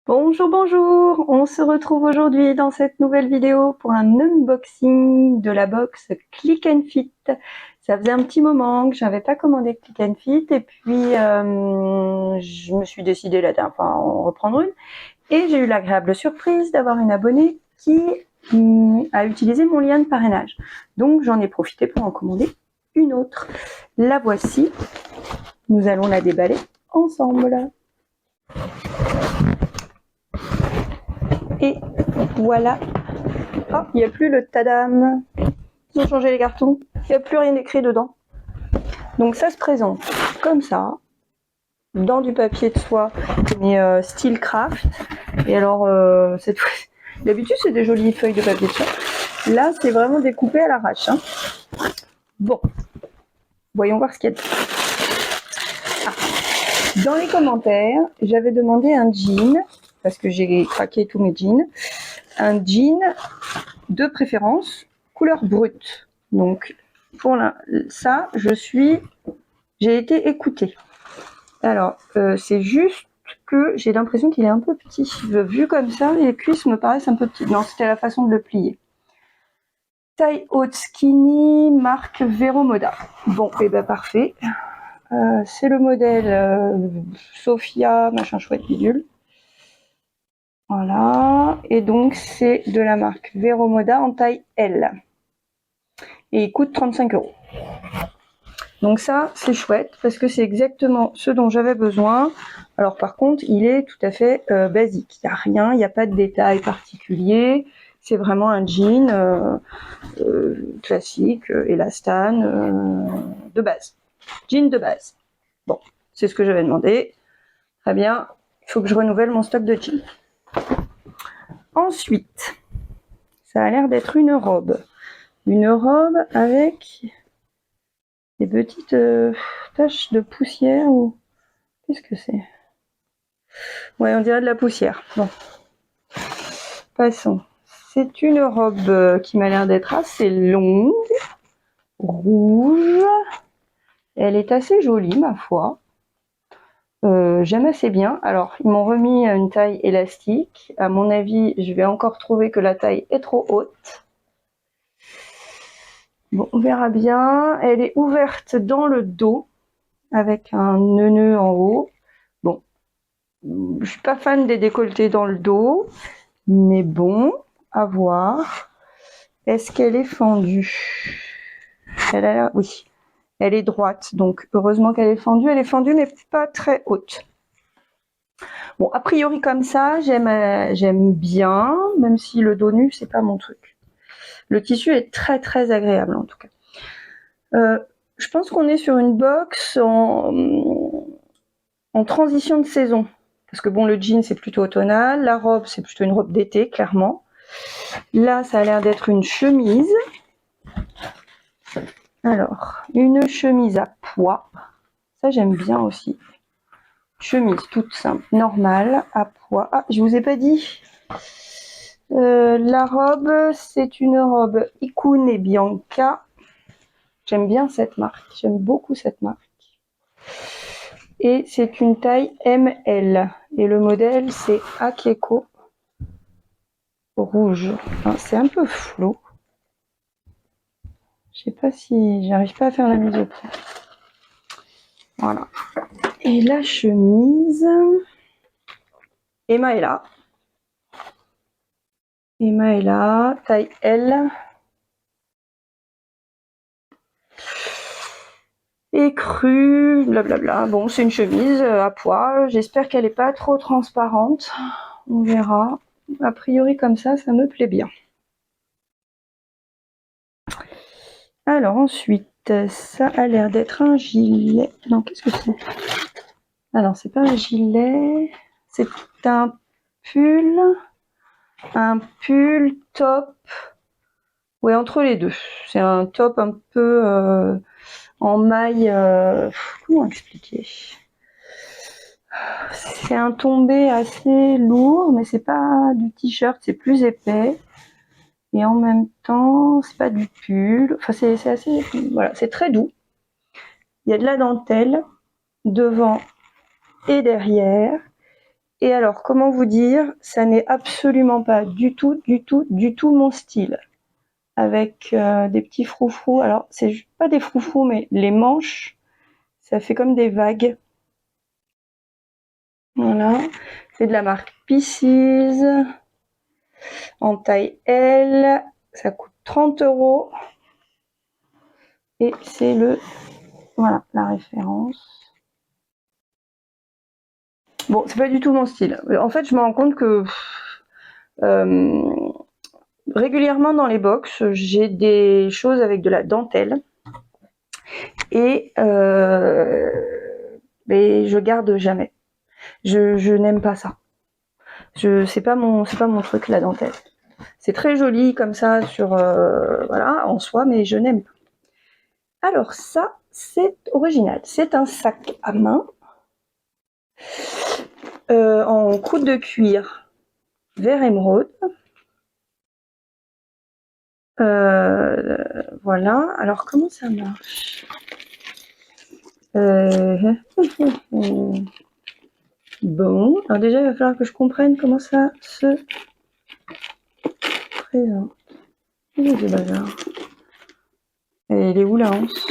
Bonjour, bonjour! On se retrouve aujourd'hui dans cette nouvelle vidéo pour un unboxing de la box Click and Fit. Ça faisait un petit moment que j'avais pas commandé Click and Fit et puis je me suis décidée la dernière fois à en reprendre une et j'ai eu l'agréable surprise d'avoir une abonnée qui a utilisé mon lien de parrainage. Donc j'en ai profité pour en commander une autre. La voici. Nous allons la déballer ensemble. Et voilà. Oh, il n'y a plus le tadam. Ils ont changé les cartons. Il n'y a plus rien écrit dedans. Donc ça se présente comme ça, dans du papier de soie, mais style craft. Et alors, cette fois, d'habitude c'est des jolies feuilles de papier de soie. Là, c'est vraiment découpé à l'arrache. Hein. Bon, voyons voir ce qu'il y a dedans. Ah. Dans les commentaires, j'avais demandé un jean, parce que j'ai craqué tous mes jeans. Un jean de préférence couleur brute. Donc pour ça, j'ai été écoutée. Alors c'est juste que j'ai l'impression qu'il est un peu petit. Vu comme ça, les cuisses me paraissent un peu petites. Non, c'était la façon de le plier. Taille haute skinny, marque Vero Moda. Bon, et ben parfait. C'est le modèle Sophia, machin chouette bidule. Voilà, et donc c'est de la marque Vero Moda en taille L. Et il coûte 35 €. Donc ça, c'est chouette parce que c'est exactement ce dont j'avais besoin. Alors par contre, il est tout à fait basique. Il n'y a rien, il n'y a pas de détails particuliers. C'est vraiment un jean classique, élastane, de base. Jean de base. Bon, c'est ce que j'avais demandé. Très bien, il faut que je renouvelle mon stock de jeans. Ensuite, ça a l'air d'être une robe. Une robe avec des petites taches de poussière ou... Qu'est-ce que c'est? Ouais, on dirait de la poussière. Bon. Passons. C'est une robe qui m'a l'air d'être assez longue, rouge. Elle est assez jolie, ma foi. J'aime assez bien. Alors, ils m'ont remis une taille élastique. À mon avis, je vais encore trouver que la taille est trop haute. Bon, on verra bien. Elle est ouverte dans le dos, avec un nœud en haut. Bon, je suis pas fan des décolletés dans le dos, mais bon, à voir. Est-ce qu'elle est fendue? Oui, elle est droite, donc heureusement qu'elle est fendue. Elle est fendue, mais pas très haute. Bon, a priori comme ça, j'aime bien, même si le dos nu, c'est pas mon truc. Le tissu est très très agréable en tout cas. Je pense qu'on est sur une box en transition de saison. Parce que bon, le jean, c'est plutôt automnal. La robe, c'est plutôt une robe d'été, clairement. Là, ça a l'air d'être une chemise. Alors, une chemise à pois. Ça, j'aime bien aussi. Chemise toute simple, normale, à pois. Ah, je vous ai pas dit. La robe, c'est une robe Ikun Bianca. J'aime bien cette marque. J'aime beaucoup cette marque. Et c'est une taille ML. Et le modèle, c'est Akeko rouge. Enfin, c'est un peu flou. Je sais pas si j'arrive pas à faire la mise au point. Voilà. Et la chemise, Emma est là. Emma est là, taille L. Écrue, blablabla. Bon, c'est une chemise à pois. J'espère qu'elle n'est pas trop transparente. On verra. A priori, comme ça me plaît bien. Alors ensuite, ça a l'air d'être un gilet. Non, qu'est-ce que c'est? Ah non, c'est pas un gilet. C'est un pull. Un pull top. Ouais, entre les deux. C'est un top un peu en maille. Comment expliquer? C'est un tombé assez lourd, mais c'est pas du t-shirt, c'est plus épais. Et en même temps, c'est pas du pull. Enfin, c'est assez. Voilà, c'est très doux. Il y a de la dentelle devant et derrière. Et alors, comment vous dire, ça n'est absolument pas du tout mon style. Avec des petits froufrous. Alors, c'est pas des froufrous, mais les manches, ça fait comme des vagues. Voilà. C'est de la marque Pieces en taille L. Ça coûte 30 €. Et c'est voilà, la référence. Bon, c'est pas du tout mon style. En fait, je me rends compte que régulièrement dans les box, j'ai des choses avec de la dentelle. Et mais je garde jamais. Je n'aime pas ça. C'est pas mon truc, la dentelle. C'est très joli comme ça sur voilà, en soi, mais je n'aime pas. Alors ça, c'est original. C'est un sac à main en croûte de cuir vert émeraude. Voilà. Alors comment ça marche? Bon, alors déjà il va falloir que je comprenne comment ça se présente. Il est du bazar. Elle est où la hanse?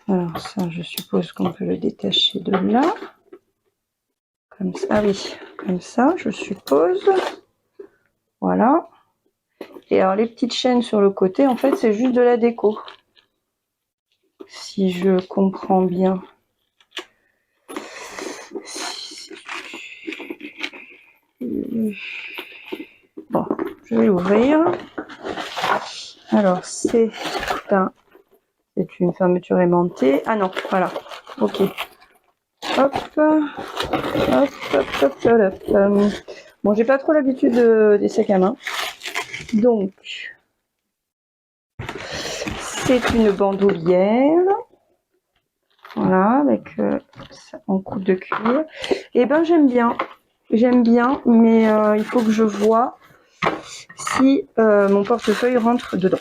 Alors ça, je suppose qu'on peut le détacher de là. Comme ça, oui, comme ça, je suppose. Voilà. Et alors les petites chaînes sur le côté, en fait, c'est juste de la déco. Si je comprends bien. Bon, je vais l'ouvrir. Alors, c'est une fermeture aimantée. Ah non, voilà. Ok. Hop. Hop, hop, hop, hop, hop. Bon, j'ai pas trop l'habitude des sacs à main. Donc, c'est une bandoulière. Voilà, avec en croûte de cuir. Et ben, j'aime bien. J'aime bien, mais il faut que je vois si mon portefeuille rentre dedans.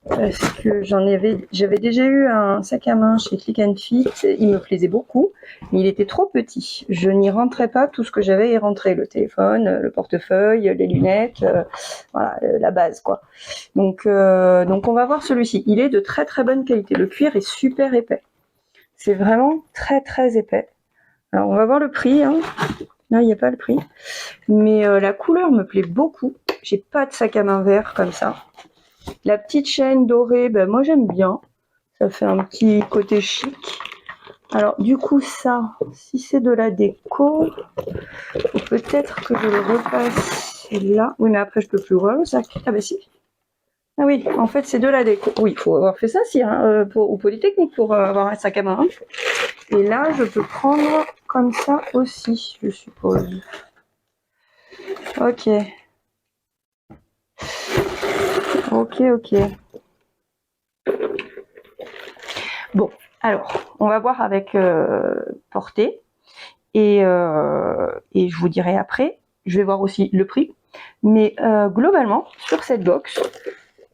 Parce que j'avais déjà eu un sac à main chez Click & Fit, il me plaisait beaucoup, mais il était trop petit. Je n'y rentrais pas, tout ce que j'avais y rentrait, le téléphone, le portefeuille, les lunettes, voilà, la base quoi. Donc on va voir celui-ci. Il est de très très bonne qualité. Le cuir est super épais. C'est vraiment très très épais. Alors on va voir le prix. Hein. Non, il n'y a pas le prix. Mais la couleur me plaît beaucoup. J'ai pas de sac à main vert comme ça. La petite chaîne dorée, ben moi j'aime bien. Ça fait un petit côté chic. Alors du coup ça, si c'est de la déco, peut-être que je le repasse là. Oui mais après je peux plus ouvrir le sac. Ah ben si. Ah oui, en fait c'est de la déco. Oui, il faut avoir fait ça si, hein, au Polytechnique pour avoir un sac à main. Hein. Et là je peux prendre comme ça aussi, je suppose. Ok. Ok. Bon, alors, on va voir avec portée et je vous dirai après. Je vais voir aussi le prix. Mais globalement, sur cette box,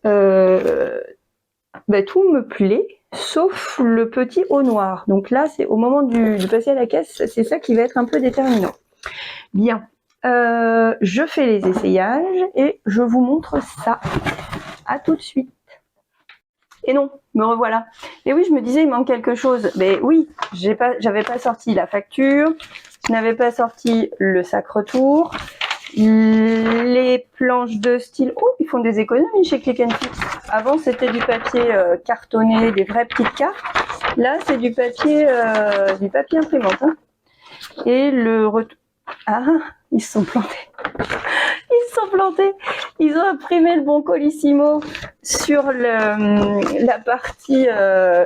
tout me plaît, sauf le petit haut noir. Donc là, c'est au moment de passer à la caisse, c'est ça qui va être un peu déterminant. Bien, je fais les essayages et je vous montre ça. À tout de suite. Et non, me revoilà. Et oui, je me disais, il manque quelque chose. Mais oui, j'avais pas sorti la facture, je n'avais pas sorti le sac retour, les planches de style. Oh, ils font des économies chez Click & Fit. Avant, c'était du papier cartonné, des vraies petites cartes. Là, c'est du papier imprimante. Hein. Et le retour. Ah, ils se sont plantés. Ils ont imprimé le bon Colissimo sur la partie,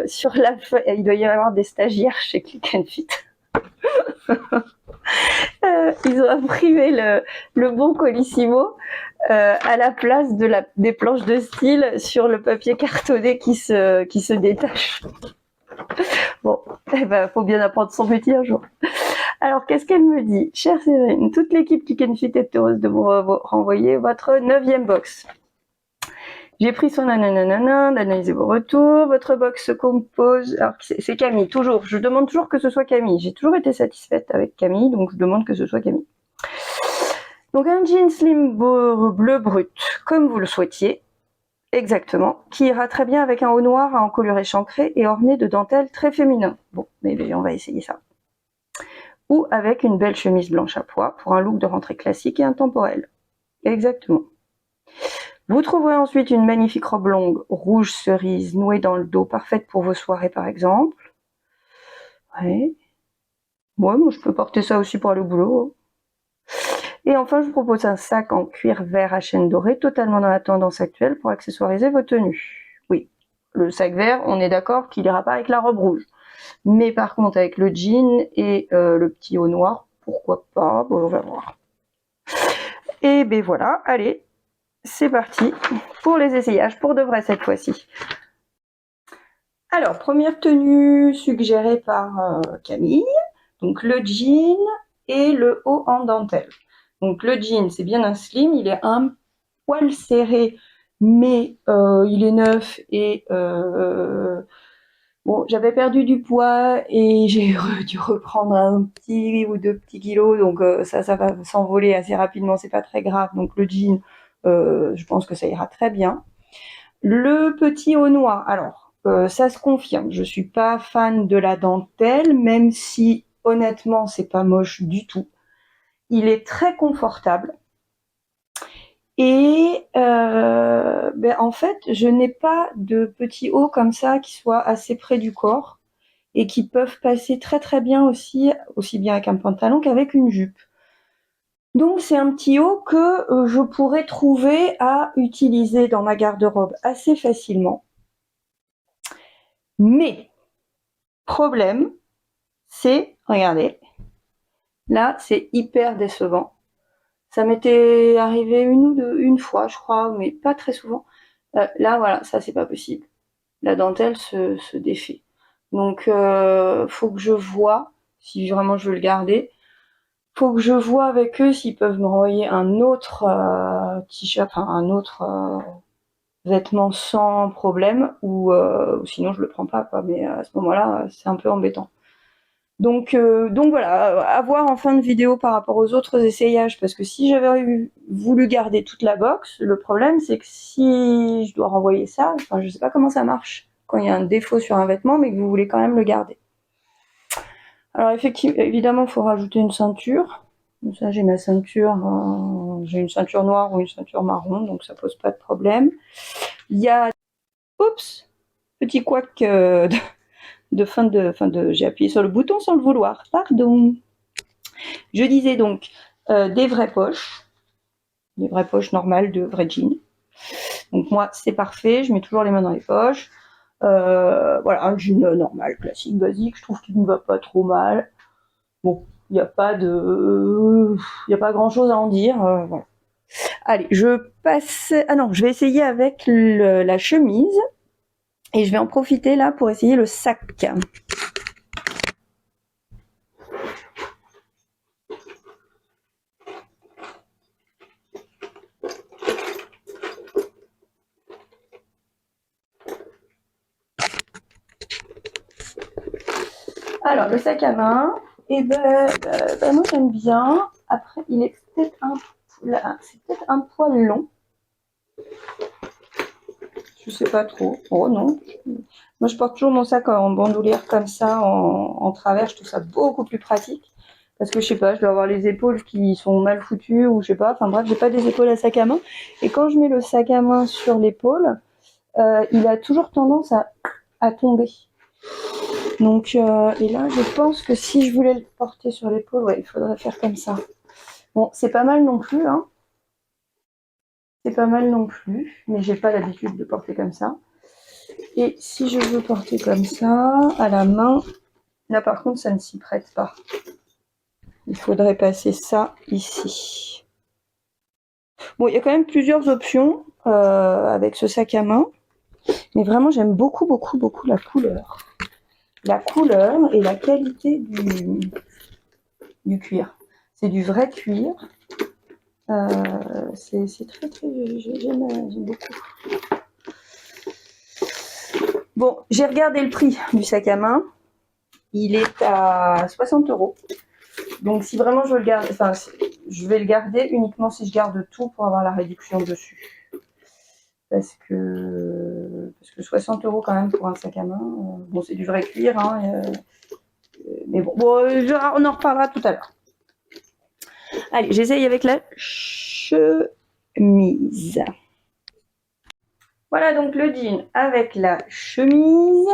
sur la feuille. Il doit y avoir des stagiaires chez Click & Fit. Ils ont imprimé le bon Colissimo à la place des planches de style sur le papier cartonné qui se détache. Bon, faut bien apprendre son métier un jour. Alors, qu'est-ce qu'elle me dit? Chère Séverine, toute l'équipe Click & Fit est heureuse de vous renvoyer votre 9e box. J'ai pris son nananana, d'analyser vos retours. Votre box se compose. Alors, c'est Camille, toujours. Je demande toujours que ce soit Camille. J'ai toujours été satisfaite avec Camille, donc je demande que ce soit Camille. Donc, un jean slim bleu brut, comme vous le souhaitiez. Exactement. Qui ira très bien avec un haut noir à encolure échancrée et orné de dentelle très féminin. Bon, mais on va essayer ça. Ou avec une belle chemise blanche à pois pour un look de rentrée classique et intemporel. Exactement. Vous trouverez ensuite une magnifique robe longue, rouge cerise, nouée dans le dos, parfaite pour vos soirées par exemple. Ouais. Moi je peux porter ça aussi pour aller au boulot. Et enfin, je vous propose un sac en cuir vert à chaîne dorée, totalement dans la tendance actuelle pour accessoiriser vos tenues. Oui, le sac vert, on est d'accord qu'il ira pas avec la robe rouge. Mais par contre, avec le jean et le petit haut noir, pourquoi pas, bon, on va voir. Et ben voilà, allez, c'est parti pour les essayages, pour de vrai cette fois-ci. Alors, première tenue suggérée par Camille, donc le jean et le haut en dentelle. Donc le jean, c'est bien un slim, il est un poil serré, mais il est neuf et bon, j'avais perdu du poids et j'ai dû reprendre un petit ou 2 petits kilos, donc ça va s'envoler assez rapidement, c'est pas très grave. Donc le jean, je pense que ça ira très bien. Le petit haut noir, alors ça se confirme, je suis pas fan de la dentelle, même si honnêtement c'est pas moche du tout. Il est très confortable. Et en fait, je n'ai pas de petits hauts comme ça qui soient assez près du corps et qui peuvent passer très très bien aussi bien avec un pantalon qu'avec une jupe. Donc c'est un petit haut que je pourrais trouver à utiliser dans ma garde-robe assez facilement. Mais, problème, c'est, regardez, là c'est hyper décevant. Ça m'était arrivé une fois, je crois, mais pas très souvent. Là, voilà, ça c'est pas possible. La dentelle se défait. Donc, faut que je vois si vraiment je veux le garder. Faut que je vois avec eux s'ils peuvent me renvoyer un autre t-shirt, enfin un autre vêtement sans problème, ou sinon je le prends pas, quoi. Mais à ce moment-là, c'est un peu embêtant. Donc voilà, à voir en fin de vidéo par rapport aux autres essayages, parce que si j'avais voulu garder toute la box, le problème c'est que si je dois renvoyer ça, enfin je sais pas comment ça marche quand il y a un défaut sur un vêtement, mais que vous voulez quand même le garder. Alors effectivement, évidemment, il faut rajouter une ceinture. Donc ça, j'ai ma ceinture, j'ai une ceinture noire ou une ceinture marron, donc ça pose pas de problème. Il y a, oups, petit couac j'ai appuyé sur le bouton sans le vouloir, pardon. Je disais donc des vraies poches normales de vrais jeans. Donc moi, c'est parfait, je mets toujours les mains dans les poches. Voilà, un jean normal, classique, basique, je trouve qu'il ne va pas trop mal. Bon, il n'y a pas grand chose à en dire. Voilà. Allez, je passe. Ah non, je vais essayer avec la chemise et je vais en profiter là pour essayer le sac. Alors, le sac à main, et moi j'aime bien. Après, il est peut-être un poil long. Je sais pas trop. Oh non. Moi, je porte toujours mon sac en bandoulière comme ça, en travers. Je trouve ça beaucoup plus pratique. Parce que je sais pas, je dois avoir les épaules qui sont mal foutues ou je sais pas. Enfin bref, j'ai pas des épaules à sac à main. Et quand je mets le sac à main sur l'épaule, il a toujours tendance à tomber. Donc, et là, je pense que si je voulais le porter sur l'épaule, ouais, il faudrait faire comme ça. Bon, c'est pas mal non plus, hein. C'est pas mal non plus, mais j'ai pas l'habitude de porter comme ça. Et si je veux porter comme ça, à la main, là par contre, ça ne s'y prête pas. Il faudrait passer ça ici. Bon, il y a quand même plusieurs options avec ce sac à main, mais vraiment, j'aime beaucoup, beaucoup, beaucoup la couleur. La couleur et la qualité du cuir. C'est du vrai cuir. C'est très, très... J'aime beaucoup. Bon, j'ai regardé le prix du sac à main. Il est à 60 €. Donc si vraiment je veux le garder, enfin je vais le garder uniquement si je garde tout pour avoir la réduction dessus. Parce que 60 € quand même pour un sac à main. Bon, c'est du vrai cuir, hein, mais bon, on en reparlera tout à l'heure. Allez, j'essaye avec la chemise. Voilà donc le jean avec la chemise.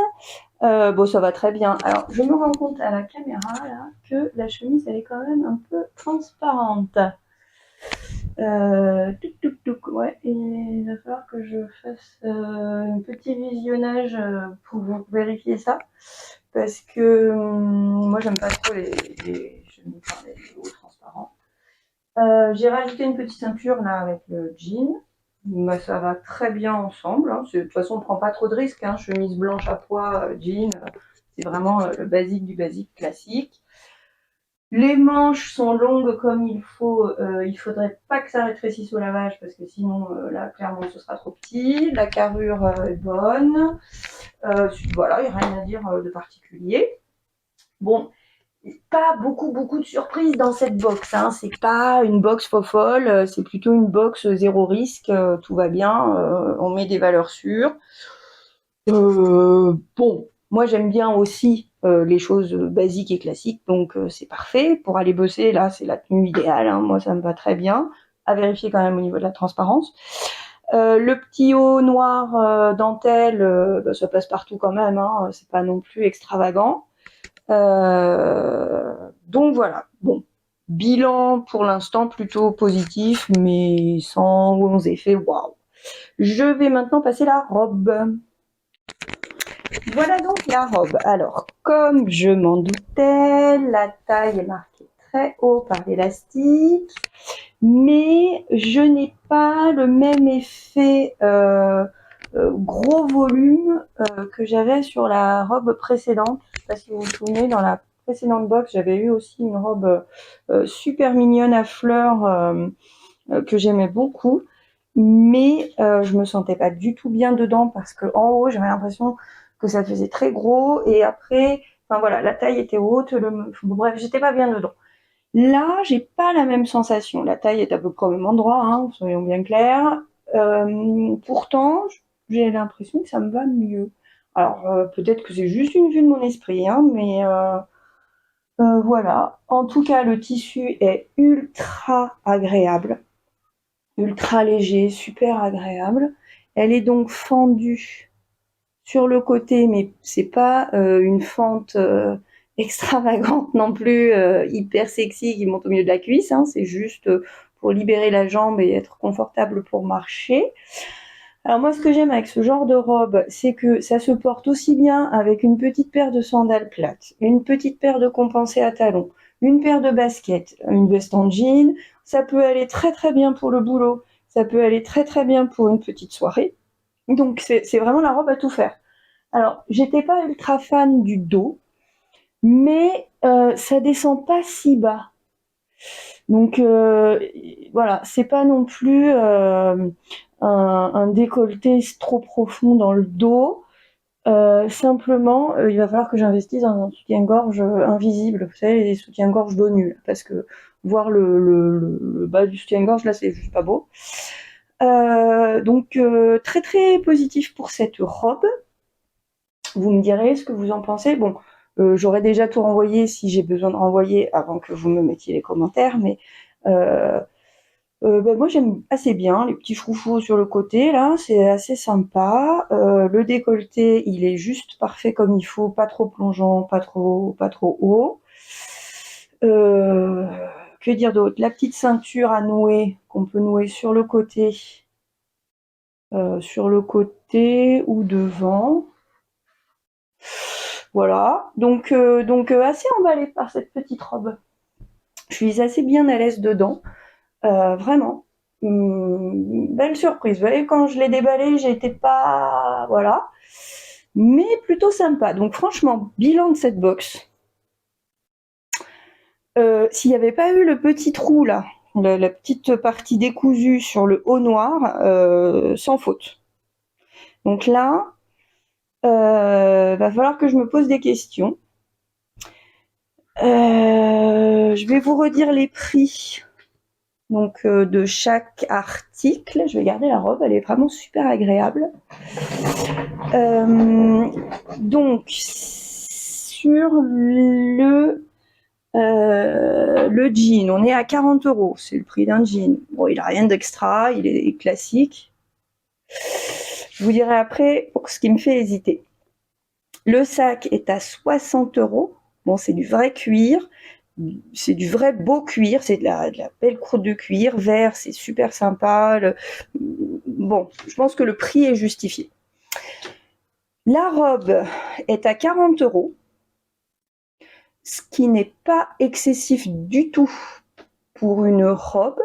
Bon, ça va très bien. Alors, je me rends compte à la caméra là que la chemise elle est quand même un peu transparente. Ouais, et il va falloir que je fasse un petit visionnage pour vérifier ça. Parce que moi, j'aime pas trop les hauts transparents. J'ai rajouté une petite ceinture là avec le jean. Bah, ça va très bien ensemble. Hein. De toute façon, on ne prend pas trop de risques. Hein. Chemise blanche à pois, jean, c'est vraiment le basique du basique classique. Les manches sont longues comme il faut. Il faudrait pas que ça rétrécisse au lavage parce que sinon, là, clairement, ce sera trop petit. La carrure est bonne. Voilà, il n'y a rien à dire de particulier. Bon, pas beaucoup de surprises dans cette box. Hein. C'est pas une box folle, c'est plutôt une box zéro risque. Tout va bien. On met des valeurs sûres. Bon, moi j'aime bien aussi les choses basiques et classiques, donc c'est parfait. Pour aller bosser, là, c'est la tenue idéale. Hein. Moi, ça me va très bien. À vérifier quand même au niveau de la transparence. Le petit haut noir dentelle, ça passe partout quand même. Hein. C'est pas non plus extravagant. Donc voilà. Bon, bilan pour l'instant plutôt positif, mais sans effet waouh. Je vais maintenant passer la robe. Voilà donc la robe. Alors, comme je m'en doutais, la taille est marquée très haut par l'élastique, mais je n'ai pas le même effet gros volume que j'avais sur la robe précédente. Je ne sais pas si vous vous souvenez, dans la précédente box, j'avais eu aussi une robe super mignonne à fleurs que j'aimais beaucoup, mais je me sentais pas du tout bien dedans parce que en haut, j'avais l'impression que ça faisait très gros et après, enfin voilà, la taille était haute, bref, j'étais pas bien dedans. Là, j'ai pas la même sensation. La taille est à peu près au même endroit, hein, soyons bien clairs. Pourtant, j'ai l'impression que ça me va mieux. Alors, peut-être que c'est juste une vue de mon esprit, hein, mais voilà. En tout cas, le tissu est ultra agréable, ultra léger, super agréable. Elle est donc fendue sur le côté, mais c'est pas une fente extravagante non plus, hyper sexy qui monte au milieu de la cuisse. Hein, c'est juste pour libérer la jambe et être confortable pour marcher. Alors moi, ce que j'aime avec ce genre de robe, c'est que ça se porte aussi bien avec une petite paire de sandales plates, une petite paire de compensés à talons, une paire de baskets, une veste en jean. Ça peut aller très très bien pour le boulot. Ça peut aller très très bien pour une petite soirée. Donc c'est vraiment la robe à tout faire. Alors, j'étais pas ultra fan du dos, mais ça descend pas si bas. Donc voilà, c'est pas non plus un décolleté trop profond dans le dos. Simplement, il va falloir que j'investisse dans un soutien-gorge invisible. Vous savez, les soutiens-gorge dos nus, parce que voir le bas du soutien-gorge, là, c'est juste pas beau. Donc très très positif pour cette robe. Vous me direz ce que vous en pensez. Bon, j'aurais déjà tout renvoyé si j'ai besoin de renvoyer avant que vous me mettiez les commentaires, mais moi j'aime assez bien les petits froufrous sur le côté là, c'est assez sympa. Le décolleté, il est juste parfait comme il faut, pas trop plongeant, pas trop haut. Que dire d'autre? La petite ceinture à nouer qu'on peut nouer sur le côté ou devant. Voilà, donc assez emballée par cette petite robe. Je suis assez bien à l'aise dedans, vraiment. Belle surprise. Vous voyez, quand je l'ai déballée, j'étais pas... Voilà. Mais plutôt sympa. Donc franchement, bilan de cette box. S'il n'y avait pas eu le petit trou là, la petite partie décousue sur le haut noir, sans faute. Donc là, Va falloir que je me pose des questions. Je vais vous redire les prix donc de chaque article. Je vais garder la robe, elle est vraiment super agréable. Donc sur le jean, on est à 40 €. C'est le prix d'un jean. Bon, il a rien d'extra, il est classique. Je vous dirai après pour ce qui me fait hésiter. Le sac est à 60 €. Bon, c'est du vrai cuir. C'est du vrai beau cuir. C'est de la belle croûte de cuir. Vert, c'est super sympa. Bon, je pense que le prix est justifié. La robe est à 40 €. Ce qui n'est pas excessif du tout pour une robe.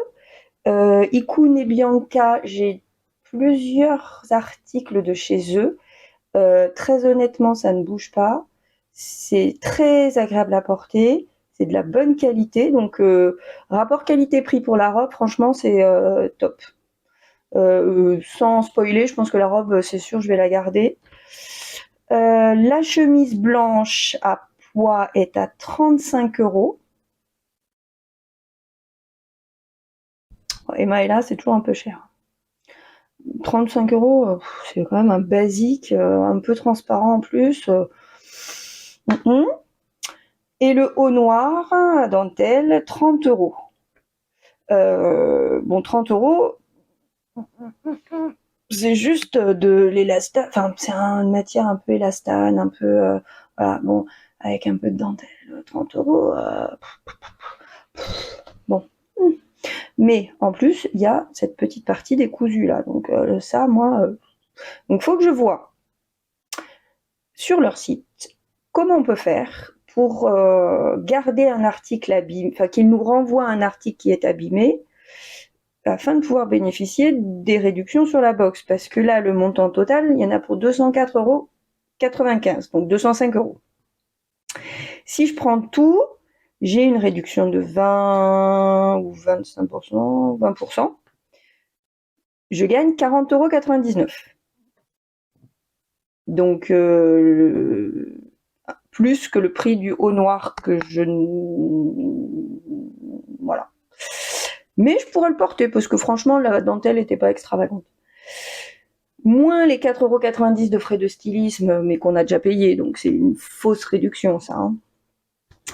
Ikun et Bianca, j'ai plusieurs articles de chez eux. Très honnêtement, ça ne bouge pas. C'est très agréable à porter. C'est de la bonne qualité. Donc, rapport qualité-prix pour la robe, franchement, c'est top. Sans spoiler, je pense que la robe, c'est sûr, je vais la garder. La chemise blanche à poids est à 35 €. Emma est là, c'est toujours un peu cher. 35 €, c'est quand même un basique, un peu transparent en plus. Et le haut noir à dentelle, 30 €. Bon, 30 €, c'est juste de l'élastane, enfin, c'est une matière un peu élastane, un peu, voilà, bon, avec un peu de dentelle, 30 €. Bon. Mais en plus, il y a cette petite partie décousue là. Donc ça, moi, donc faut que je vois sur leur site comment on peut faire pour garder un article abîmé, enfin qu'ils nous renvoient un article qui est abîmé, afin de pouvoir bénéficier des réductions sur la box. Parce que là, le montant total, il y en a pour 204,95 €, donc 205 €. Si je prends tout, j'ai une réduction de 20 ou 25%, 20%. Je gagne 40,99 €. Donc, plus que le prix du haut noir que je... Voilà. Mais je pourrais le porter parce que franchement, la dentelle n'était pas extravagante. Moins les 4,90 € de frais de stylisme, mais qu'on a déjà payé, donc c'est une fausse réduction, ça. Hein.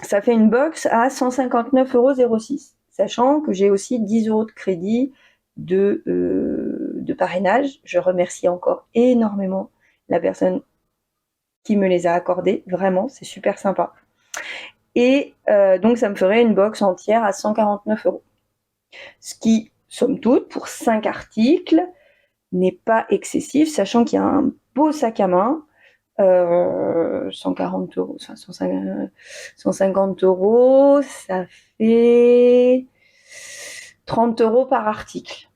Ça fait une box à 159,06 €, sachant que j'ai aussi 10 € de crédit de parrainage. Je remercie encore énormément la personne qui me les a accordés. Vraiment, c'est super sympa. Et donc, ça me ferait une box entière à 149 €. Ce qui, somme toute, pour 5 articles, n'est pas excessif, sachant qu'il y a un beau sac à main. 140 €, 150 €, ça fait 30 € par article.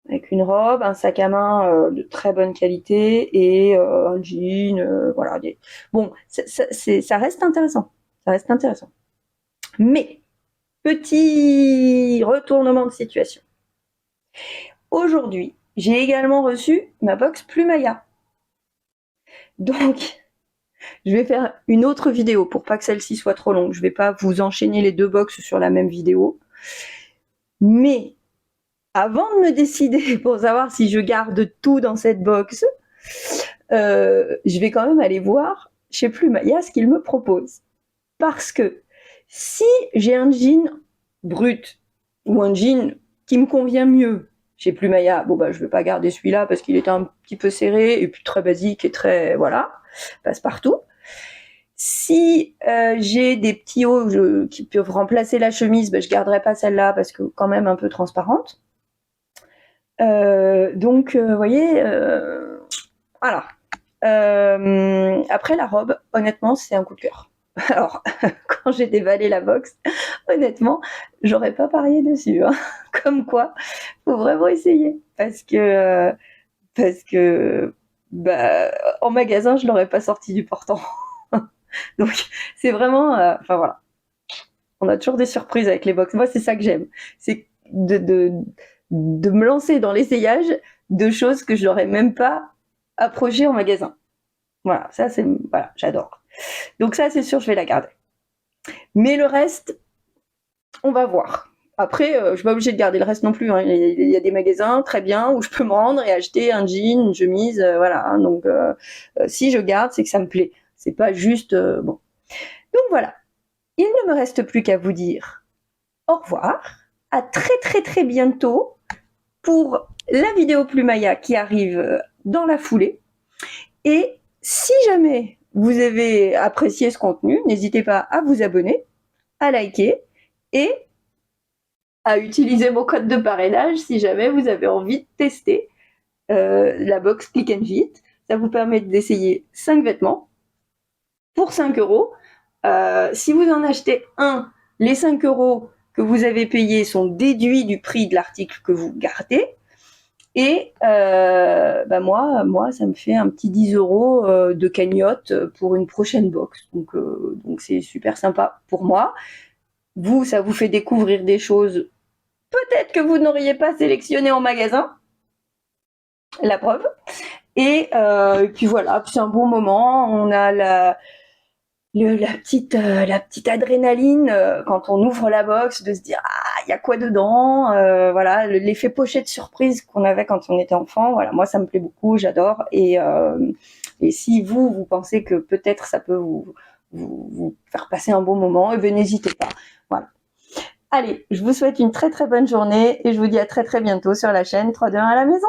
Avec une robe, un sac à main de très bonne qualité et un jean, voilà. Bon, ça reste intéressant. Ça reste intéressant. Mais, petit retournement de situation. Aujourd'hui, j'ai également reçu ma box Plumaya. Donc, je vais faire une autre vidéo pour pas que celle-ci soit trop longue. Je vais pas vous enchaîner les deux box sur la même vidéo. Mais avant de me décider pour savoir si je garde tout dans cette box, je vais quand même aller voir chez Plumaya ce qu'ils me proposent. Parce que si j'ai un jean brut ou un jean qui me convient mieux chez Plumaya, bon bah je vais pas garder celui-là parce qu'il est un petit peu serré et puis très basique et très voilà, passe-partout. Si j'ai des petits hauts qui peuvent remplacer la chemise, ben, je garderai pas celle-là parce que quand même un peu transparente. Donc, vous voyez, voilà. Après la robe, honnêtement, c'est un coup de cœur. Alors, quand j'ai déballé la box, honnêtement, j'aurais pas parié dessus. Hein. Comme quoi, faut vraiment essayer parce que bah, en magasin, je l'aurais pas sorti du portant. Donc, c'est vraiment, enfin voilà. On a toujours des surprises avec les box. Moi, c'est ça que j'aime. C'est de me lancer dans l'essayage de choses que je n'aurais même pas approchées en magasin. Voilà, ça c'est, voilà, j'adore. Donc ça, c'est sûr, je vais la garder. Mais le reste, on va voir. Après, je suis pas obligée de garder le reste non plus. Hein. Il y a des magasins très bien où je peux me rendre et acheter un jean, une chemise, voilà. Hein. Donc, si je garde, c'est que ça me plaît. C'est pas juste bon. Donc voilà. Il ne me reste plus qu'à vous dire au revoir. À très très très bientôt pour la vidéo Plumaya qui arrive dans la foulée. Et si jamais vous avez apprécié ce contenu, n'hésitez pas à vous abonner, à liker et à utiliser mon code de parrainage si jamais vous avez envie de tester la box Click and Fit. Ça vous permet d'essayer 5 vêtements pour 5 euros. Si vous en achetez un, les 5 euros que vous avez payés sont déduits du prix de l'article que vous gardez. Et moi, ça me fait un petit 10 euros de cagnotte pour une prochaine box. Donc c'est super sympa pour moi. Vous, ça vous fait découvrir des choses peut-être que vous n'auriez pas sélectionné en magasin. La preuve. Et puis voilà, c'est un bon moment. On a la petite adrénaline quand on ouvre la box de se dire il y a quoi dedans, voilà, l'effet pochette surprise qu'on avait quand on était enfant. Voilà, moi ça me plaît beaucoup, j'adore. Et si vous pensez que peut-être ça peut vous faire passer un bon moment, eh bien n'hésitez pas. Voilà. Allez, je vous souhaite une très très bonne journée et je vous dis à très très bientôt sur la chaîne 3-2-1 à la maison.